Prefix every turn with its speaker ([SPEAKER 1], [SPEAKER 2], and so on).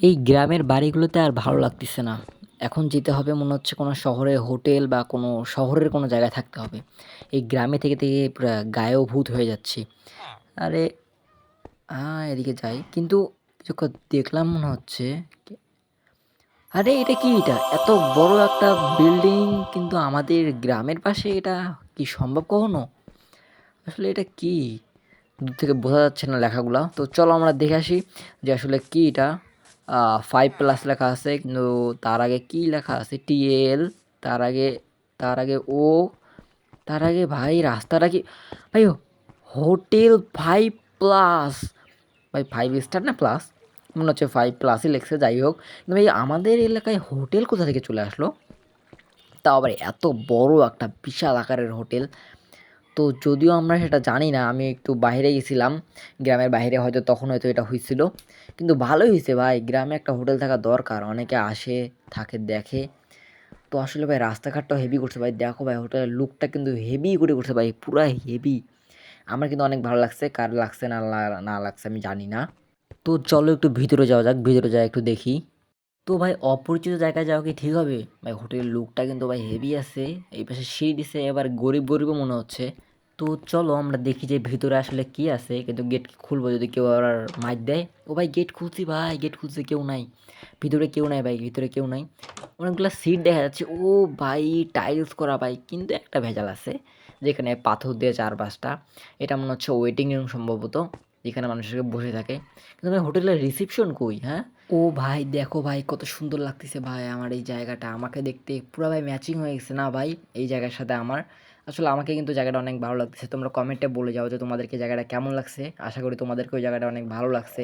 [SPEAKER 1] এই গ্রামের বাড়িগুলোতে আর ভালো লাগতেছে না। এখন যেতে হবে মনে হচ্ছে কোনো শহরে হোটেল বা কোনো শহরের কোনো জায়গায় থাকতে হবে। এই গ্রামে থেকে পুরা গায়েও ভূত হয়ে যাচ্ছি। আরে এদিকে যাই। কিন্তু কিছু দেখলাম মনে হচ্ছে কি আরে এটা কি এটা? এত বড় একটা বিল্ডিং কিন্তু আমাদের গ্রামের পাশে এটা কি সম্ভব কখনো? আসলে এটা কি? দূর থেকে বোঝা যাচ্ছে না লেখাগুলা। তো চলো আমরা দেখে আসি যে আসলে কি এটা। 5+ লেখা আছে কিন্তু তার আগে কি লেখা আছে? টিএল, তার আগে তার আগে ও, তার আগে ভাই রাস্তাটা কি ভাই, হোটেল 5+, ভাই 5 স্টার না প্লাস? মনে হচ্ছে 5+ই লেখছে, যাই হোক। কিন্তু ভাই আমাদের এলাকায় হোটেল কোথা থেকে চলে আসলো? তাও আবার এত বড় একটা বিশাল আকারের হোটেল। তো যদিও আমরা সেটা জানি না, আমি একটু বাইরে গেছিলাম, গ্রামের বাইরে হয়তো তখন হয়তো এটা হইছিল। কিন্তু ভালোই হইছে ভাই, গ্রামে একটা হোটেল থাকা দরকার। অনেকে আসে, থাকে, দেখে। তো আসলে ভাই রাস্তাঘাটটাও হেভি করছে ভাই। দেখো ভাই হোটেলের লুকটা কিন্তু হেভি করে করছে ভাই, পুরা হেভি। আমার কিন্তু অনেক ভালো লাগছে। কার লাগছে না লাগছে আমি জানি না। তো চলো একটু ভিতরে যাওয়া যাক, ভিতরে যাই একটু দেখি। তো ভাই অপরিচিত জায়গায় যাওয়া কি ঠিক হবে? ভাই হোটেলের লুকটা কিন্তু ভাই হেভি আছে। এই পাশে সিঁড়ি দিছে, এবার গরিবও মনে হচ্ছে। তো চলো আমরা দেখি যে ভিতরে আসলে কি আছে। কিন্তু গেট খুলবো যদি কেউ আবার মাইর দেয়। ও ভাই গেট খুলছি ভাই, গেট খুলছি, কেউ নাই ভিতরে, কেউ নাই ভাই ভিতরে, কেউ নাই। অনেকগুলো সিট দেখা যাচ্ছে। ও ভাই টাইলস করা ভাই, কিন্তু একটা ভেজাল আছে, যেখানে পাথর দিয়ে 4-5টা। এটা মনে হচ্ছে ওয়েটিং রুম সম্ভবত, যেখানে মানুষের বসে থাকে। কিন্তু ভাই হোটেলের রিসিপশন কই? হ্যাঁ, ও ভাই দেখো ভাই কত সুন্দর লাগতেছে ভাই। আমার এই জায়গাটা আমাকে দেখতে পুরো ভাই ম্যাচিং হয়ে গেছে না ভাই এই জায়গার সাথে আমার। আসলে আমাকে কিন্তু জায়গাটা অনেক ভালো লাগতেছে। তোমরা কমেন্টে বলে যাও যে তোমাদেরকে জায়গাটা কেমন লাগছে। আশা করি তোমাদেরকে ওই জায়গাটা অনেক ভালো লাগছে।